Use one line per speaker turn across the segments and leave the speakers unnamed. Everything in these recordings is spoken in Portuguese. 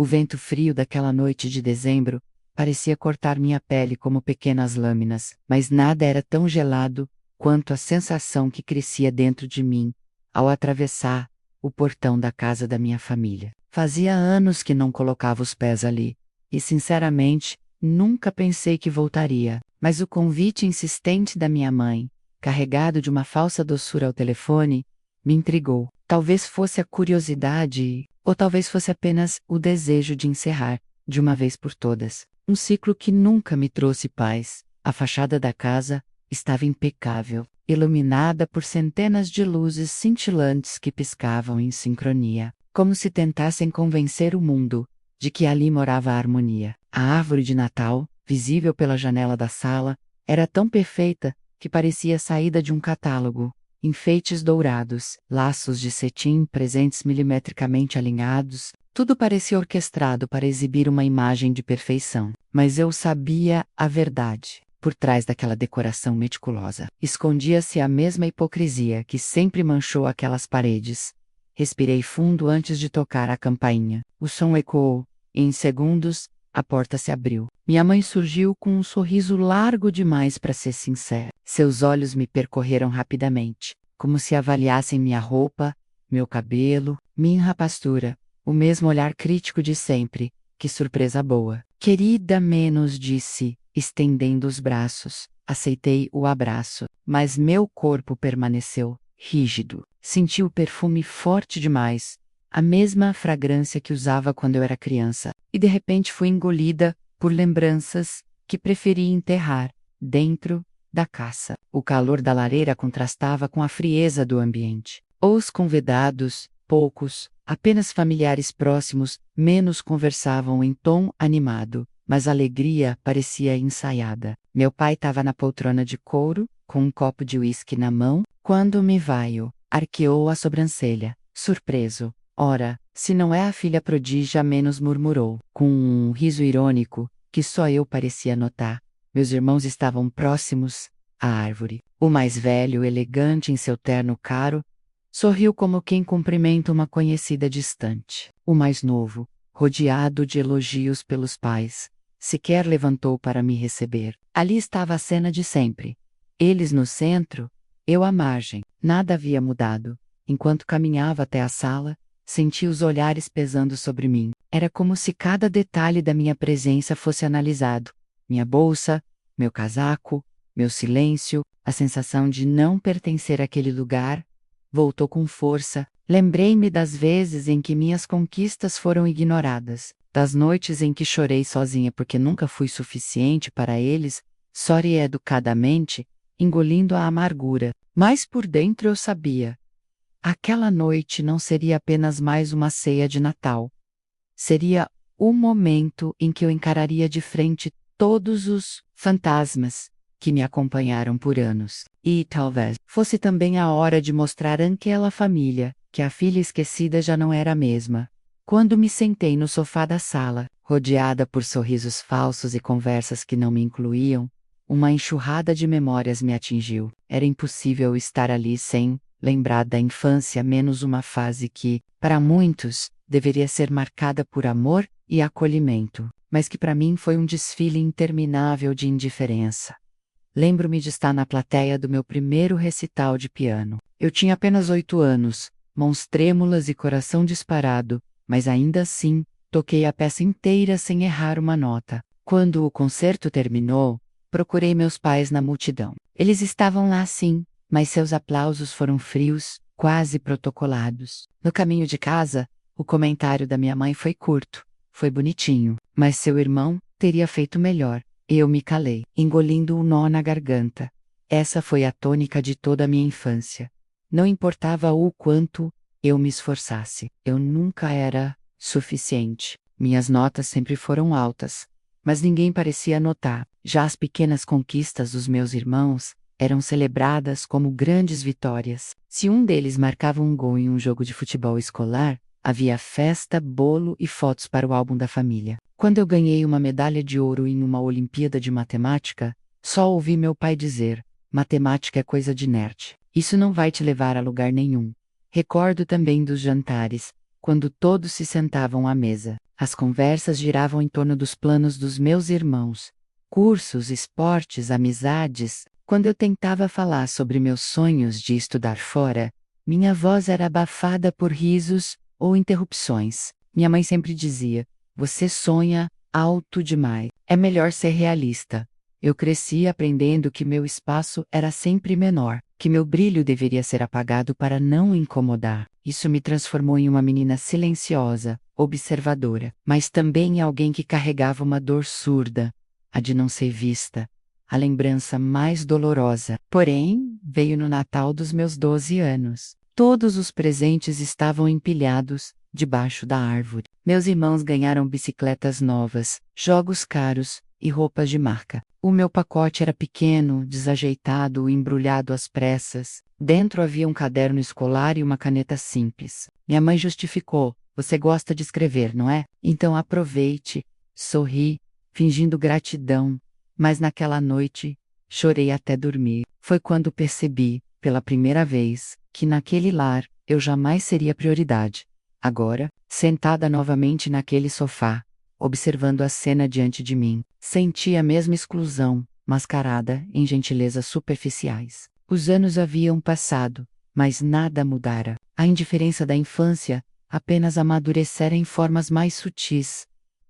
O vento frio daquela noite de dezembro parecia cortar minha pele como pequenas lâminas, mas nada era tão gelado quanto a sensação que crescia dentro de mim ao atravessar o portão da casa da minha família. Fazia anos que não colocava os pés ali, e sinceramente, nunca pensei que voltaria, mas o convite insistente da minha mãe, carregado de uma falsa doçura ao telefone, me intrigou. Talvez fosse a curiosidade, ou talvez fosse apenas o desejo de encerrar, de uma vez por todas, um ciclo que nunca me trouxe paz. A fachada da casa estava impecável, iluminada por centenas de luzes cintilantes que piscavam em sincronia, como se tentassem convencer o mundo de que ali morava a harmonia. A árvore de Natal, visível pela janela da sala, era tão perfeita que parecia saída de um catálogo. Enfeites dourados, laços de cetim presentes milimetricamente alinhados, tudo parecia orquestrado para exibir uma imagem de perfeição. Mas eu sabia a verdade. Por trás daquela decoração meticulosa, escondia-se a mesma hipocrisia que sempre manchou aquelas paredes. Respirei fundo antes de tocar a campainha. O som ecoou, e em segundos, a porta se abriu. Minha mãe surgiu com um sorriso largo demais para ser sincera. Seus olhos me percorreram rapidamente, como se avaliassem minha roupa, meu cabelo, minha rapastura. O mesmo olhar crítico de sempre. Que surpresa boa. Querida, menos, disse, estendendo os braços. Aceitei o abraço, mas meu corpo permaneceu rígido. Senti o perfume forte demais, a mesma fragrância que usava quando eu era criança, e de repente fui engolida por lembranças que preferi enterrar dentro da caça. O calor da lareira contrastava com a frieza do ambiente. Os convidados, poucos, apenas familiares próximos, menos conversavam em tom animado, mas a alegria parecia ensaiada. Meu pai estava na poltrona de couro, com um copo de uísque na mão, quando me veio, arqueou a sobrancelha, surpreso. Ora, se não é a filha prodígia, menos, murmurou, com um riso irônico, que só eu parecia notar. Meus irmãos estavam próximos à árvore. O mais velho, elegante em seu terno caro, sorriu como quem cumprimenta uma conhecida distante. O mais novo, rodeado de elogios pelos pais, sequer levantou para me receber. Ali estava a cena de sempre. Eles no centro, eu à margem. Nada havia mudado. Enquanto caminhava até a sala, senti os olhares pesando sobre mim. Era como se cada detalhe da minha presença fosse analisado. Minha bolsa, meu casaco, meu silêncio, a sensação de não pertencer àquele lugar, voltou com força. Lembrei-me das vezes em que minhas conquistas foram ignoradas, das noites em que chorei sozinha porque nunca fui suficiente para eles, sória e educadamente, engolindo a amargura. Mas por dentro eu sabia. Aquela noite não seria apenas mais uma ceia de Natal. Seria o momento em que eu encararia de frente todos os fantasmas que me acompanharam por anos. E talvez fosse também a hora de mostrar àquela família que a filha esquecida já não era a mesma. Quando me sentei no sofá da sala, rodeada por sorrisos falsos e conversas que não me incluíam, uma enxurrada de memórias me atingiu. Era impossível estar ali sem lembrar da infância, menos uma fase que, para muitos, deveria ser marcada por amor e acolhimento, mas que para mim foi um desfile interminável de indiferença. Lembro-me de estar na plateia do meu primeiro recital de piano. Eu tinha apenas 8 anos, mãos trêmulas e coração disparado, mas ainda assim, toquei a peça inteira sem errar uma nota. Quando o concerto terminou, procurei meus pais na multidão. Eles estavam lá sim, mas seus aplausos foram frios, quase protocolados. No caminho de casa, o comentário da minha mãe foi curto. Foi bonitinho, mas seu irmão teria feito melhor. Eu me calei, engolindo um nó na garganta. Essa foi a tônica de toda a minha infância. Não importava o quanto eu me esforçasse, eu nunca era suficiente. Minhas notas sempre foram altas, mas ninguém parecia notar. Já as pequenas conquistas dos meus irmãos eram celebradas como grandes vitórias. Se um deles marcava um gol em um jogo de futebol escolar, havia festa, bolo e fotos para o álbum da família. Quando eu ganhei uma medalha de ouro em uma Olimpíada de Matemática, só ouvi meu pai dizer: matemática é coisa de nerd. Isso não vai te levar a lugar nenhum. Recordo também dos jantares, quando todos se sentavam à mesa. As conversas giravam em torno dos planos dos meus irmãos. Cursos, esportes, amizades. Quando eu tentava falar sobre meus sonhos de estudar fora, minha voz era abafada por risos ou interrupções. Minha mãe sempre dizia: "Você sonha alto demais. É melhor ser realista." Eu cresci aprendendo que meu espaço era sempre menor, que meu brilho deveria ser apagado para não incomodar. Isso me transformou em uma menina silenciosa, observadora, mas também em alguém que carregava uma dor surda, a de não ser vista. A lembrança mais dolorosa, porém, veio no Natal dos meus 12 anos. Todos os presentes estavam empilhados debaixo da árvore. Meus irmãos ganharam bicicletas novas, jogos caros e roupas de marca. O meu pacote era pequeno, desajeitado, embrulhado às pressas. Dentro havia um caderno escolar e uma caneta simples. Minha mãe justificou: "Você gosta de escrever, não é? Então aproveite." Sorri, fingindo gratidão. Mas naquela noite, chorei até dormir. Foi quando percebi, pela primeira vez, que naquele lar eu jamais seria prioridade. Agora, sentada novamente naquele sofá, observando a cena diante de mim, senti a mesma exclusão, mascarada em gentilezas superficiais. Os anos haviam passado, mas nada mudara. A indiferença da infância apenas amadurecera em formas mais sutis.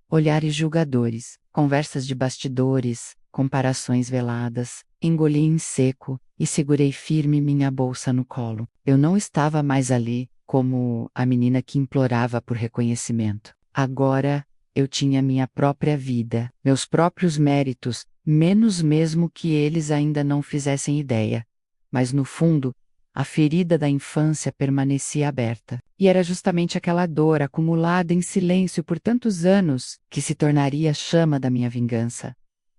Olhares julgadores, conversas de bastidores, comparações veladas. Engoli em seco e segurei firme minha bolsa no colo. Eu não estava mais ali como a menina que implorava por reconhecimento. Agora, eu tinha minha própria vida, meus próprios méritos, menos mesmo que eles ainda não fizessem ideia. Mas no fundo, a ferida da infância permanecia aberta. E era justamente aquela dor acumulada em silêncio por tantos anos que se tornaria a chama da minha vingança.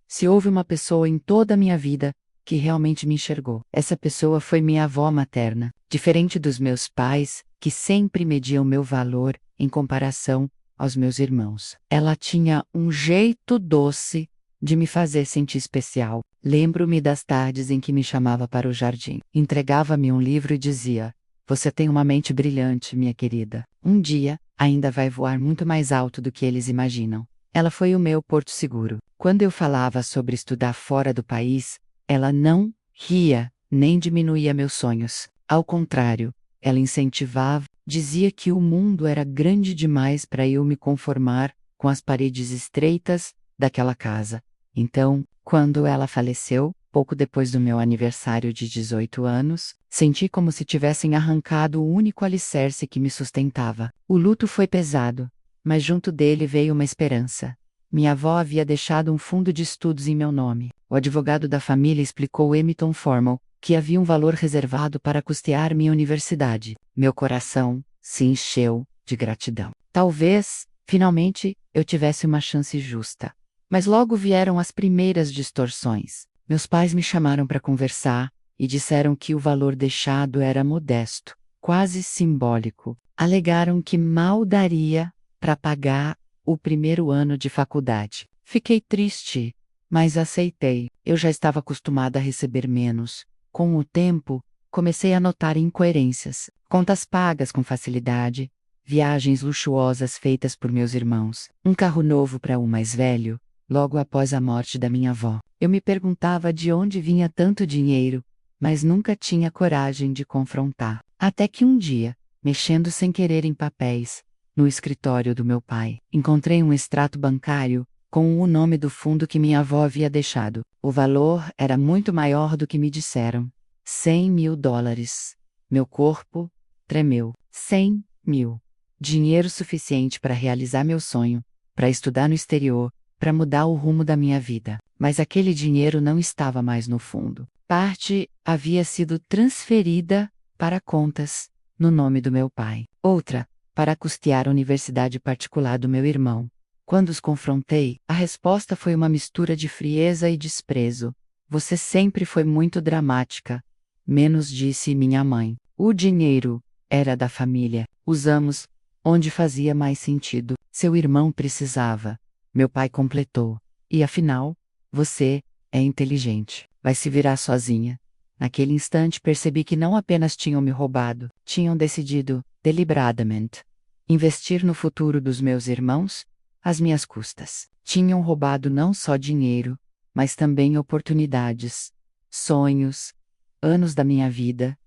Se houve uma pessoa em toda a minha vida que realmente me enxergou, essa pessoa foi minha avó materna. Diferente dos meus pais, que sempre mediam meu valor em comparação aos meus irmãos. Ela tinha um jeito doce de me fazer sentir especial. Lembro-me das tardes em que me chamava para o jardim. Entregava-me um livro e dizia: "Você tem uma mente brilhante, minha querida. Um dia, ainda vai voar muito mais alto do que eles imaginam." Ela foi o meu porto seguro. Quando eu falava sobre estudar fora do país, ela não ria, nem diminuía meus sonhos. Ao contrário, ela incentivava, dizia que o mundo era grande demais para eu me conformar com as paredes estreitas daquela casa. Então, quando ela faleceu, pouco depois do meu aniversário de 18 anos, senti como se tivessem arrancado o único alicerce que me sustentava. O luto foi pesado, mas junto dele veio uma esperança. Minha avó havia deixado um fundo de estudos em meu nome. O advogado da família explicou Emerton Formal que havia um valor reservado para custear minha universidade. Meu coração se encheu de gratidão. Talvez, finalmente, eu tivesse uma chance justa. Mas logo vieram as primeiras distorções. Meus pais me chamaram para conversar e disseram que o valor deixado era modesto, quase simbólico. Alegaram que mal daria para pagar o primeiro ano de faculdade. Fiquei triste, mas aceitei. Eu já estava acostumada a receber menos. Com o tempo, comecei a notar incoerências. Contas pagas com facilidade, viagens luxuosas feitas por meus irmãos, um carro novo para o mais velho, logo após a morte da minha avó. Eu me perguntava de onde vinha tanto dinheiro, mas nunca tinha coragem de confrontar. Até que um dia, mexendo sem querer em papéis, no escritório do meu pai, encontrei um extrato bancário com o nome do fundo que minha avó havia deixado. O valor era muito maior do que me disseram. $100.000. Meu corpo tremeu. 100 mil. Dinheiro suficiente para realizar meu sonho, para estudar no exterior, para mudar o rumo da minha vida. Mas aquele dinheiro não estava mais no fundo. Parte havia sido transferida para contas no nome do meu pai. Outra, para custear a universidade particular do meu irmão. Quando os confrontei, a resposta foi uma mistura de frieza e desprezo. Você sempre foi muito dramática. Menos disse minha mãe. O dinheiro era da família. Usamos onde fazia mais sentido. Seu irmão precisava. Meu pai completou. E afinal, você é inteligente. Vai se virar sozinha. Naquele instante percebi que não apenas tinham me roubado, tinham decidido, deliberadamente, Investir no futuro dos meus irmãos, às minhas custas. Tinham roubado não só dinheiro, mas também oportunidades, sonhos, anos da minha vida.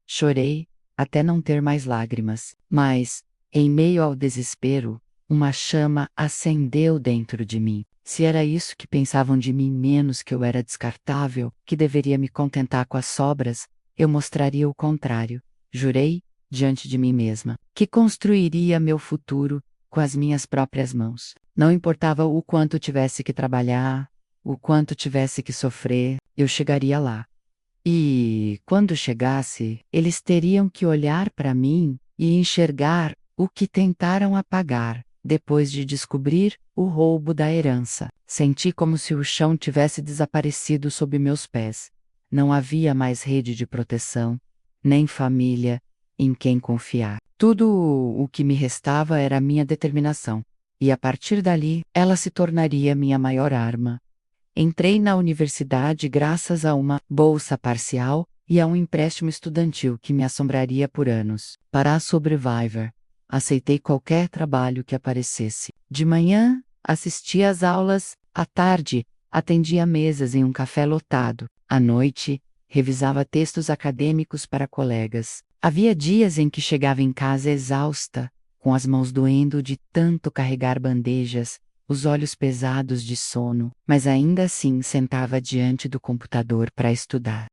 Chorei, até não ter mais lágrimas, mas, em meio ao desespero, uma chama acendeu dentro de mim. Se era isso que pensavam de mim, menos que eu era descartável, que deveria me contentar com as sobras, eu mostraria o contrário. Jurei, diante de mim mesma, que construiria meu futuro com as minhas próprias mãos. Não importava o quanto tivesse que trabalhar, o quanto tivesse que sofrer, eu chegaria lá. E, quando chegasse, eles teriam que olhar para mim e enxergar o que tentaram apagar, depois de descobrir o roubo da herança. Senti como se o chão tivesse desaparecido sob meus pés. Não havia mais rede de proteção, nem família em quem confiar. Tudo o que me restava era a minha determinação, e a partir dali, ela se tornaria minha maior arma. Entrei na universidade graças a uma bolsa parcial e a um empréstimo estudantil que me assombraria por anos. Para a Survivor, aceitei qualquer trabalho que aparecesse. De manhã, assistia às aulas, à tarde, atendia mesas em um café lotado. À noite, revisava textos acadêmicos para colegas. Havia dias em que chegava em casa exausta, com as mãos doendo de tanto carregar bandejas, os olhos pesados de sono, mas ainda assim sentava diante do computador para estudar.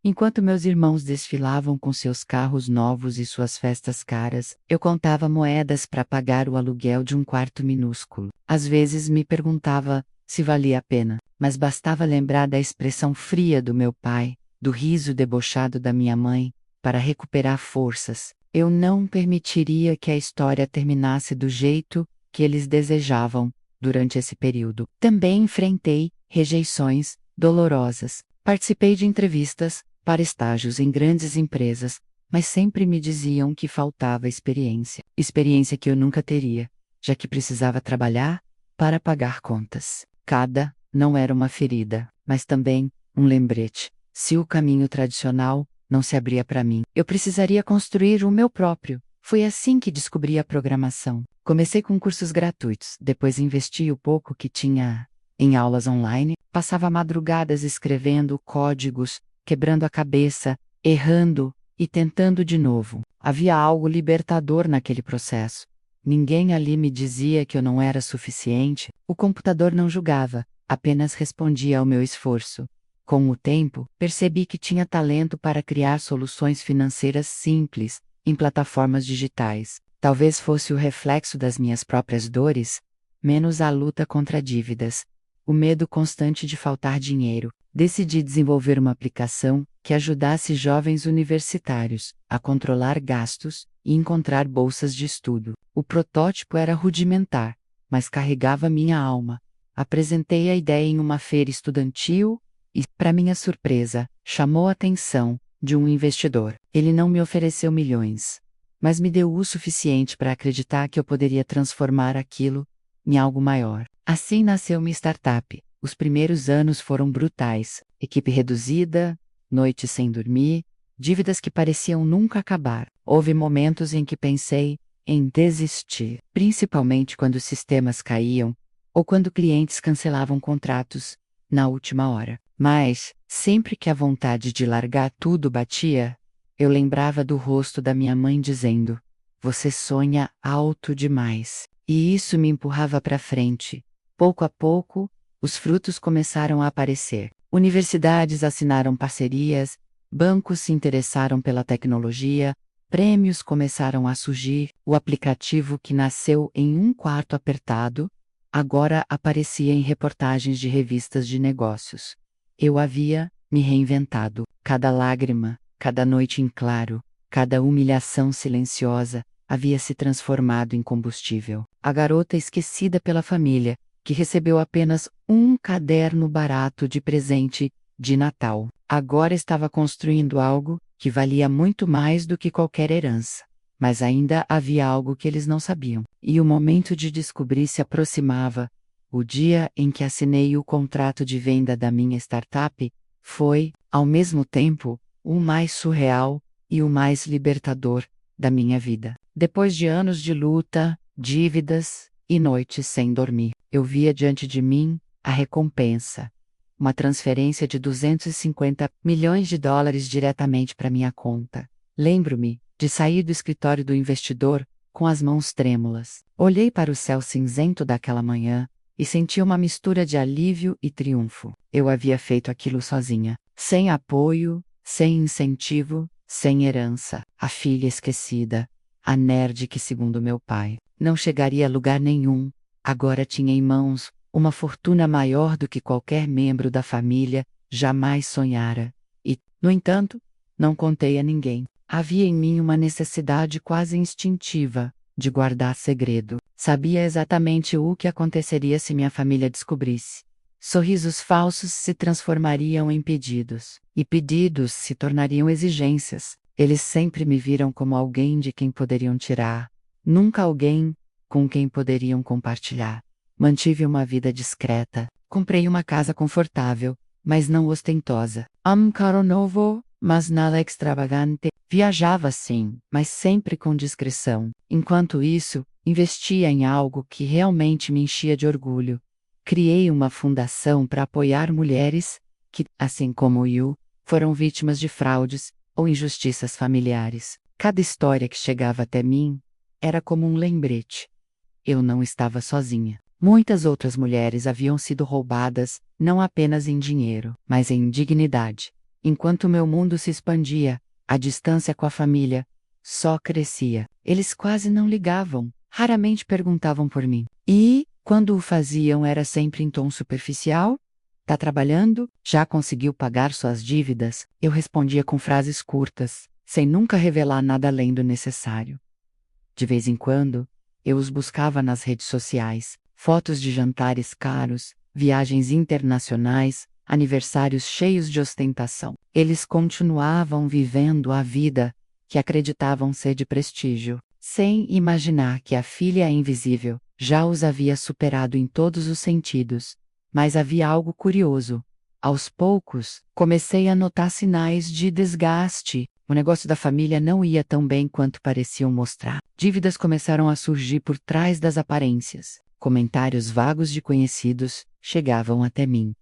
Enquanto meus irmãos desfilavam com seus carros novos e suas festas caras, eu contava moedas para pagar o aluguel de um quarto minúsculo. Às vezes me perguntava se valia a pena, mas bastava lembrar da expressão fria do meu pai, do riso debochado da minha mãe, para recuperar forças. Eu não permitiria que a história terminasse do jeito que eles desejavam durante esse período. Também enfrentei rejeições dolorosas. Participei de entrevistas para estágios em grandes empresas, mas sempre me diziam que faltava experiência. Experiência que eu nunca teria, já que precisava trabalhar para pagar contas. Cada não era uma ferida, mas também um lembrete. Se o caminho tradicional não se abria para mim, eu precisaria construir o meu próprio. Foi assim que descobri a programação. Comecei com cursos gratuitos, depois investi o pouco que tinha em aulas online, passava madrugadas escrevendo códigos, quebrando a cabeça, errando e tentando de novo. Havia algo libertador naquele processo. Ninguém ali me dizia que eu não era suficiente, o computador não julgava, apenas respondia ao meu esforço. Com o tempo, percebi que tinha talento para criar soluções financeiras simples, em plataformas digitais. Talvez fosse o reflexo das minhas próprias dores, menos a luta contra dívidas, o medo constante de faltar dinheiro. Decidi desenvolver uma aplicação que ajudasse jovens universitários a controlar gastos e encontrar bolsas de estudo. O protótipo era rudimentar, mas carregava minha alma. Apresentei a ideia em uma feira estudantil e, para minha surpresa, chamou a atenção de um investidor. Ele não me ofereceu milhões, mas me deu o suficiente para acreditar que eu poderia transformar aquilo em algo maior. Assim nasceu minha startup. Os primeiros anos foram brutais. Equipe reduzida, noites sem dormir, dívidas que pareciam nunca acabar. Houve momentos em que pensei em desistir, principalmente quando os sistemas caíam ou quando clientes cancelavam contratos na última hora. Mas, sempre que a vontade de largar tudo batia, eu lembrava do rosto da minha mãe dizendo: "Você sonha alto demais." E isso me empurrava para frente. Pouco a pouco, os frutos começaram a aparecer. Universidades assinaram parcerias, bancos se interessaram pela tecnologia, prêmios começaram a surgir. O aplicativo que nasceu em um quarto apertado, agora aparecia em reportagens de revistas de negócios. Eu havia me reinventado. Cada lágrima, cada noite em claro, cada humilhação silenciosa havia se transformado em combustível. A garota esquecida pela família, que recebeu apenas um caderno barato de presente de Natal, agora estava construindo algo que valia muito mais do que qualquer herança. Mas ainda havia algo que eles não sabiam. E o momento de descobrir se aproximava. O dia em que assinei o contrato de venda da minha startup foi, ao mesmo tempo, o mais surreal e o mais libertador da minha vida. Depois de anos de luta, dívidas e noites sem dormir, eu via diante de mim a recompensa. Uma transferência de 250 milhões de dólares diretamente para minha conta. Lembro-me de sair do escritório do investidor com as mãos trêmulas. Olhei para o céu cinzento daquela manhã e senti uma mistura de alívio e triunfo. Eu havia feito aquilo sozinha, sem apoio, sem incentivo, sem herança. A filha esquecida, a nerd que, segundo meu pai, não chegaria a lugar nenhum, agora tinha em mãos uma fortuna maior do que qualquer membro da família jamais sonhara. E, no entanto, não contei a ninguém. Havia em mim uma necessidade quase instintiva de guardar segredo. Sabia exatamente o que aconteceria se minha família descobrisse. Sorrisos falsos se transformariam em pedidos, e pedidos se tornariam exigências. Eles sempre me viram como alguém de quem poderiam tirar, nunca alguém com quem poderiam compartilhar. Mantive uma vida discreta, comprei uma casa confortável, mas não ostentosa. Um carro novo, mas nada extravagante. Viajava sim, mas sempre com discrição. Enquanto isso, investia em algo que realmente me enchia de orgulho. Criei uma fundação para apoiar mulheres que, assim como eu, foram vítimas de fraudes ou injustiças familiares. Cada história que chegava até mim era como um lembrete. Eu não estava sozinha. Muitas outras mulheres haviam sido roubadas, não apenas em dinheiro, mas em dignidade. Enquanto meu mundo se expandia, a distância com a família só crescia. Eles quase não ligavam, raramente perguntavam por mim. E, quando o faziam, era sempre em tom superficial. Tá trabalhando? Já conseguiu pagar suas dívidas? Eu respondia com frases curtas, sem nunca revelar nada além do necessário. De vez em quando, eu os buscava nas redes sociais, fotos de jantares caros, viagens internacionais, aniversários cheios de ostentação. Eles continuavam vivendo a vida que acreditavam ser de prestígio, sem imaginar que a filha invisível já os havia superado em todos os sentidos. Mas havia algo curioso. Aos poucos, comecei a notar sinais de desgaste. O negócio da família não ia tão bem quanto pareciam mostrar. Dívidas começaram a surgir por trás das aparências. Comentários vagos de conhecidos chegavam até mim.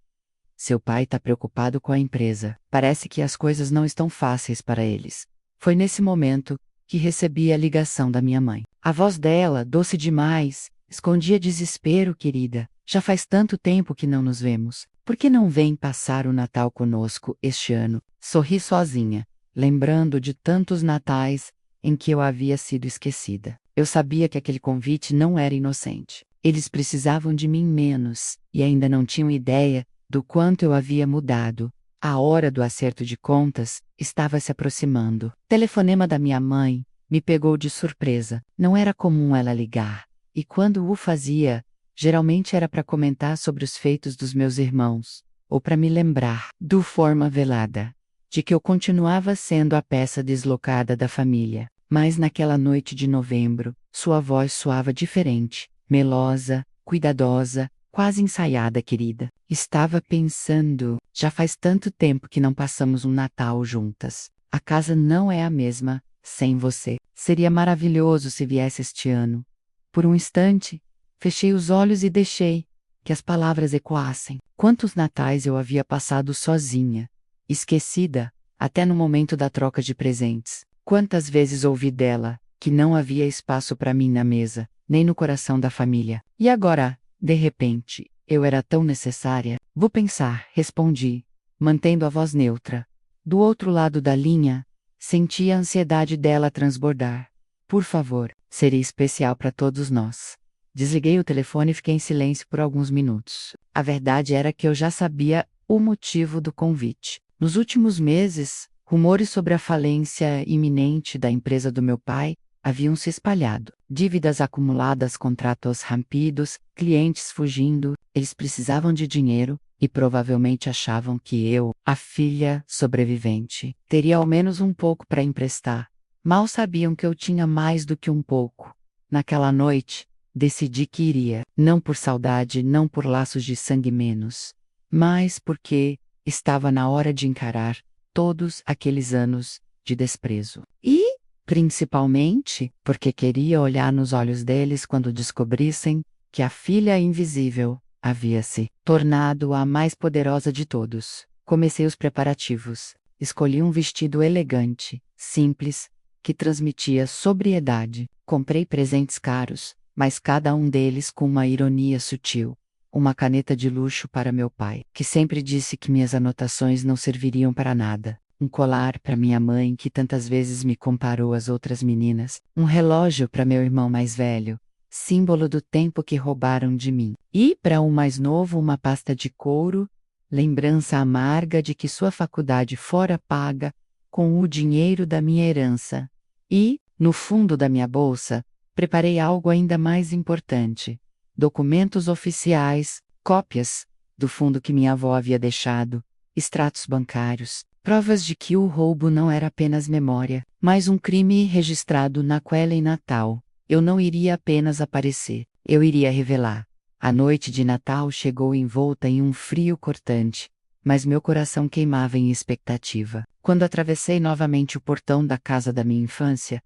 Seu pai está preocupado com a empresa. Parece que as coisas não estão fáceis para eles. Foi nesse momento que recebi a ligação da minha mãe. A voz dela, doce demais, escondia desespero, querida. Já faz tanto tempo que não nos vemos. Por que não vem passar o Natal conosco este ano? Sorri sozinha, lembrando de tantos natais em que eu havia sido esquecida. Eu sabia que aquele convite não era inocente. Eles precisavam de mim menos, e ainda não tinham ideia do quanto eu havia mudado. A hora do acerto de contas estava se aproximando. O telefonema da minha mãe me pegou de surpresa. Não era comum ela ligar, e quando o fazia, geralmente era para comentar sobre os feitos dos meus irmãos, ou para me lembrar, de forma velada, de que eu continuava sendo a peça deslocada da família. Mas naquela noite de novembro, sua voz soava diferente, melosa, cuidadosa, quase ensaiada, querida. Estava pensando, já faz tanto tempo que não passamos um Natal juntas. A casa não é a mesma sem você. Seria maravilhoso se viesse este ano. Por um instante, fechei os olhos e deixei que as palavras ecoassem. Quantos natais eu havia passado sozinha, esquecida, até no momento da troca de presentes. Quantas vezes ouvi dela que não havia espaço para mim na mesa, nem no coração da família. E agora, de repente, eu era tão necessária? Vou pensar, respondi, mantendo a voz neutra. Do outro lado da linha, senti a ansiedade dela transbordar. Por favor, seria especial para todos nós. Desliguei o telefone e fiquei em silêncio por alguns minutos. A verdade era que eu já sabia o motivo do convite. Nos últimos meses, rumores sobre a falência iminente da empresa do meu pai haviam se espalhado. Dívidas acumuladas, contratos rompidos, clientes fugindo. Eles precisavam de dinheiro e provavelmente achavam que eu, a filha sobrevivente, teria ao menos um pouco para emprestar. Mal sabiam que eu tinha mais do que um pouco. Naquela noite, decidi que iria, não por saudade, não por laços de sangue menos, mas porque estava na hora de encarar todos aqueles anos de desprezo. E, principalmente porque queria olhar nos olhos deles quando descobrissem que a filha invisível havia se tornado a mais poderosa de todos. Comecei os preparativos. Escolhi um vestido elegante, simples, que transmitia sobriedade. Comprei presentes caros, mas cada um deles com uma ironia sutil. Uma caneta de luxo para meu pai, que sempre disse que minhas anotações não serviriam para nada. Um colar para minha mãe, que tantas vezes me comparou às outras meninas. Um relógio para meu irmão mais velho, símbolo do tempo que roubaram de mim. E, para o mais novo, uma pasta de couro, lembrança amarga de que sua faculdade fora paga com o dinheiro da minha herança. E, no fundo da minha bolsa, preparei algo ainda mais importante: documentos oficiais, cópias do fundo que minha avó havia deixado, extratos bancários, provas de que o roubo não era apenas memória, mas um crime registrado na Quellen Natal. Eu não iria apenas aparecer, eu iria revelar. A noite de Natal chegou envolta em um frio cortante, mas meu coração queimava em expectativa. Quando atravessei novamente o portão da casa da minha infância,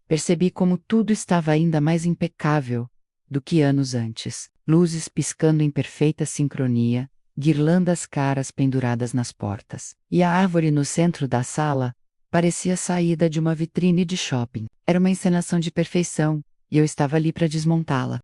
percebi como tudo estava ainda mais impecável do que anos antes. Luzes piscando em perfeita sincronia, guirlandas caras penduradas nas portas. E a árvore no centro da sala parecia saída de uma vitrine de shopping. Era uma encenação de perfeição, e eu estava ali para desmontá-la.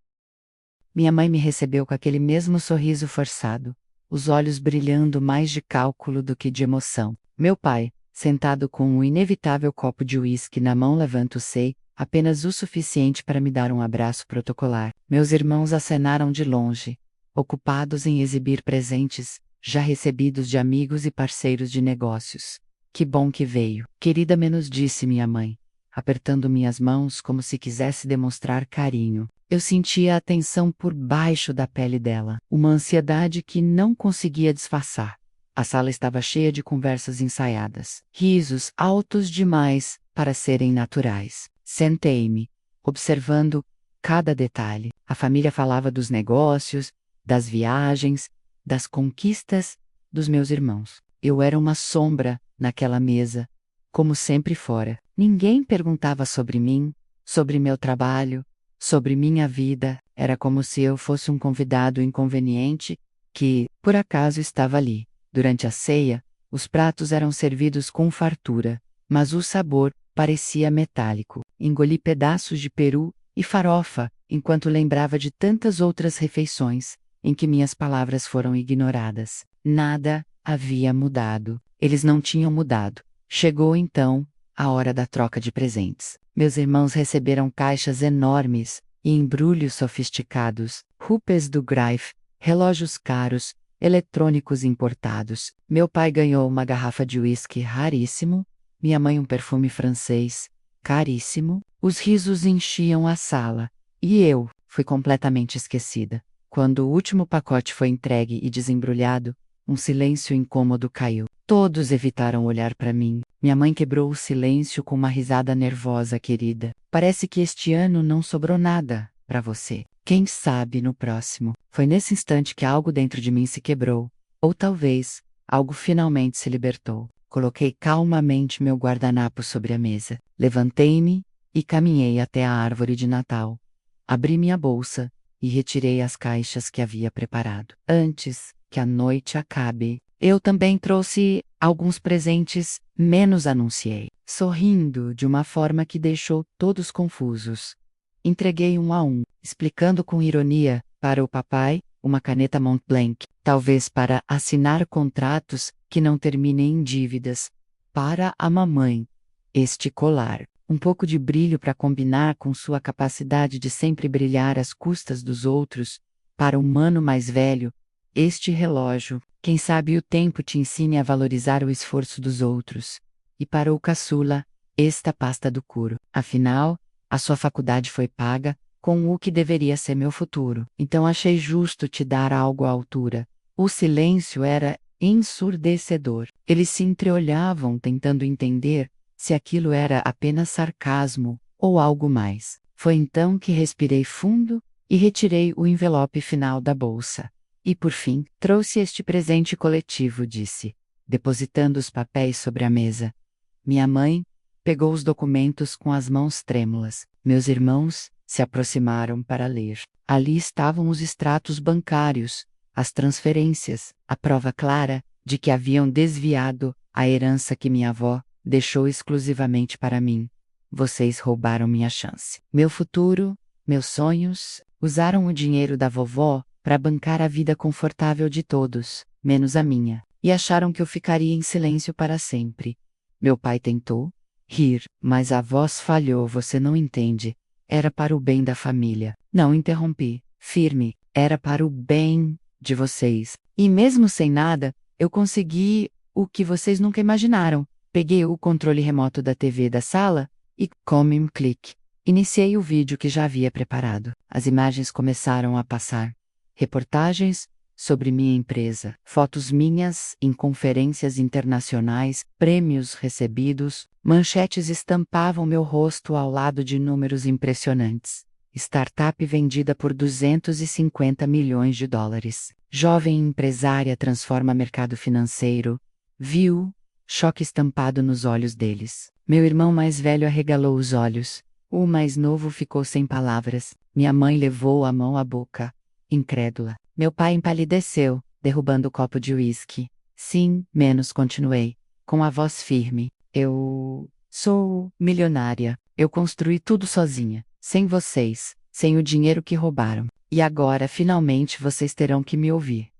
Minha mãe me recebeu com aquele mesmo sorriso forçado, os olhos brilhando mais de cálculo do que de emoção. Meu pai, sentado com um inevitável copo de uísque na mão, levanta-se, apenas o suficiente para me dar um abraço protocolar. Meus irmãos acenaram de longe, ocupados em exibir presentes, já recebidos de amigos e parceiros de negócios. Que bom que veio, querida, menos disse minha mãe, apertando minhas mãos como se quisesse demonstrar carinho. Eu sentia a tensão por baixo da pele dela, uma ansiedade que não conseguia disfarçar. A sala estava cheia de conversas ensaiadas, risos altos demais para serem naturais. Sentei-me, observando cada detalhe. A família falava dos negócios, das viagens, das conquistas dos meus irmãos. Eu era uma sombra naquela mesa, como sempre fora. Ninguém perguntava sobre mim, sobre meu trabalho, sobre minha vida. Era como se eu fosse um convidado inconveniente que, por acaso, estava ali. Durante a ceia, os pratos eram servidos com fartura, mas o sabor parecia metálico. Engoli pedaços de peru e farofa, enquanto lembrava de tantas outras refeições em que minhas palavras foram ignoradas. Nada havia mudado. Eles não tinham mudado. Chegou então a hora da troca de presentes. Meus irmãos receberam caixas enormes e embrulhos sofisticados, rupes do Greif, relógios caros, eletrônicos importados. Meu pai ganhou uma garrafa de uísque raríssimo, minha mãe um perfume francês, caríssimo. Os risos enchiam a sala, e eu fui completamente esquecida. Quando o último pacote foi entregue e desembrulhado, um silêncio incômodo caiu. Todos evitaram olhar para mim. Minha mãe quebrou o silêncio com uma risada nervosa. Querida, parece que este ano não sobrou nada para você. Quem sabe no próximo? Foi nesse instante que algo dentro de mim se quebrou. Ou talvez, algo finalmente se libertou. Coloquei calmamente meu guardanapo sobre a mesa. Levantei-me e caminhei até a árvore de Natal. Abri minha bolsa e retirei as caixas que havia preparado. Antes que a noite acabe, eu também trouxe alguns presentes, menos anunciei, sorrindo de uma forma que deixou todos confusos. Entreguei um a um, explicando com ironia, para o papai, uma caneta Montblanc, talvez para assinar contratos que não terminem em dívidas. Para a mamãe, este colar, um pouco de brilho para combinar com sua capacidade de sempre brilhar às custas dos outros. Para o mano mais velho, este relógio, quem sabe o tempo te ensine a valorizar o esforço dos outros. E para o caçula, esta pasta do couro. Afinal, a sua faculdade foi paga com o que deveria ser meu futuro. Então achei justo te dar algo à altura. O silêncio era ensurdecedor. Eles se entreolhavam tentando entender se aquilo era apenas sarcasmo ou algo mais. Foi então que respirei fundo e retirei o envelope final da bolsa. E por fim, trouxe este presente coletivo, disse, depositando os papéis sobre a mesa. Minha mãe Pegou os documentos com as mãos trêmulas. Meus irmãos se aproximaram para ler. Ali estavam os extratos bancários, as transferências, a prova clara de que haviam desviado a herança que minha avó deixou exclusivamente para mim. Vocês roubaram minha chance. Meu futuro, meus sonhos, usaram o dinheiro da vovó para bancar a vida confortável de todos, menos a minha, e acharam que eu ficaria em silêncio para sempre. Meu pai tentou rir, mas a voz falhou, você não entende. Era para o bem da família. Não, interrompi, firme, era para o bem de vocês. E mesmo sem nada, eu consegui o que vocês nunca imaginaram. Peguei o controle remoto da TV da sala e, com um clique, iniciei o vídeo que já havia preparado. As imagens começaram a passar. Reportagens sobre minha empresa, fotos minhas em conferências internacionais, prêmios recebidos, manchetes estampavam meu rosto ao lado de números impressionantes. Startup vendida por 250 milhões de dólares. Jovem empresária transforma mercado financeiro. Viu choque estampado nos olhos deles. Meu irmão mais velho arregalou os olhos. O mais novo ficou sem palavras. Minha mãe levou a mão à boca, incrédula. Meu pai empalideceu, derrubando o copo de uísque. Sim, menos, continuei, com a voz firme. Eu sou milionária. Eu construí tudo sozinha, sem vocês, sem o dinheiro que roubaram. E agora, finalmente, vocês terão que me ouvir.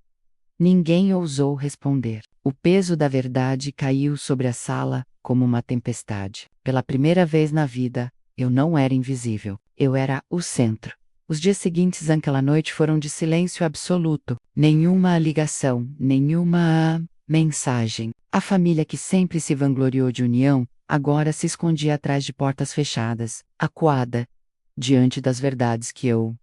Ninguém ousou responder. O peso da verdade caiu sobre a sala como uma tempestade. Pela primeira vez na vida, eu não era invisível. Eu era o centro. Os dias seguintes àquela noite foram de silêncio absoluto. Nenhuma ligação, nenhuma mensagem. A família que sempre se vangloriou de união, agora se escondia atrás de portas fechadas, acuada, diante das verdades que eu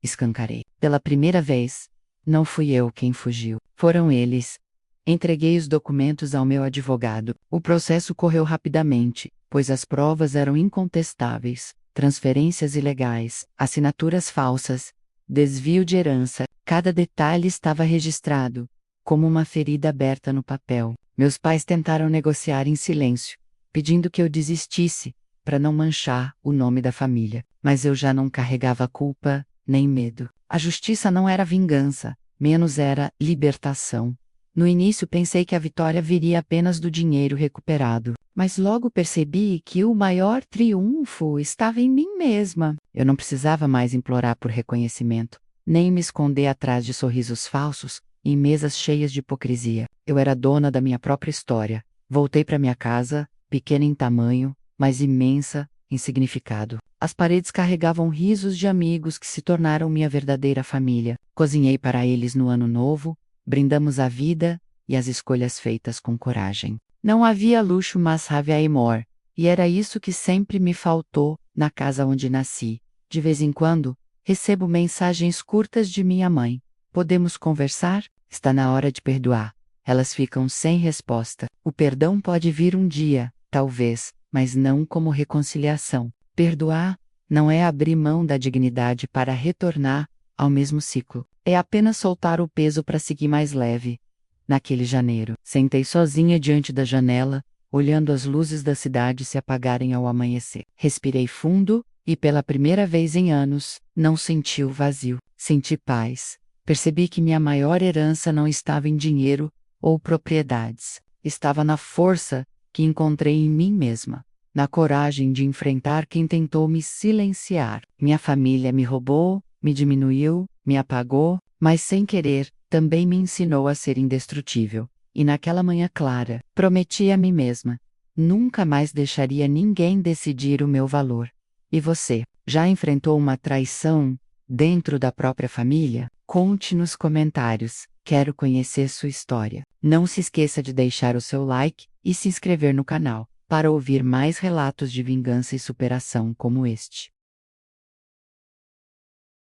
escancarei. Pela primeira vez, não fui eu quem fugiu. Foram eles. Entreguei os documentos ao meu advogado. O processo correu rapidamente, pois as provas eram incontestáveis. Transferências ilegais, assinaturas falsas, desvio de herança, cada detalhe estava registrado, como uma ferida aberta no papel. Meus pais tentaram negociar em silêncio, pedindo que eu desistisse, para não manchar o nome da família. Mas eu já não carregava culpa, nem medo. A justiça não era vingança, menos era libertação. No início pensei que a vitória viria apenas do dinheiro recuperado, mas logo percebi que o maior triunfo estava em mim mesma. Eu não precisava mais implorar por reconhecimento, nem me esconder atrás de sorrisos falsos, em mesas cheias de hipocrisia. Eu era dona da minha própria história. Voltei para minha casa, pequena em tamanho, mas imensa em significado. As paredes carregavam risos de amigos que se tornaram minha verdadeira família. Cozinhei para eles no ano novo, brindamos a vida e as escolhas feitas com coragem. Não havia luxo, mas havia amor, e era isso que sempre me faltou na casa onde nasci. De vez em quando, recebo mensagens curtas de minha mãe. Podemos conversar? Está na hora de perdoar. Elas ficam sem resposta. O perdão pode vir um dia, talvez, mas não como reconciliação. Perdoar não é abrir mão da dignidade para retornar ao mesmo ciclo. É apenas soltar o peso para seguir mais leve. Naquele janeiro, sentei sozinha diante da janela, olhando as luzes da cidade se apagarem ao amanhecer. Respirei fundo e, pela primeira vez em anos, não senti o vazio. Senti paz. Percebi que minha maior herança não estava em dinheiro ou propriedades. Estava na força que encontrei em mim mesma. Na coragem de enfrentar quem tentou me silenciar. Minha família me roubou, me diminuiu, me apagou, mas sem querer, também me ensinou a ser indestrutível. E naquela manhã clara, prometi a mim mesma: nunca mais deixaria ninguém decidir o meu valor. E você, já enfrentou uma traição dentro da própria família? Conte nos comentários, quero conhecer sua história. Não se esqueça de deixar o seu like e se inscrever no canal, para ouvir mais relatos de vingança e superação como este.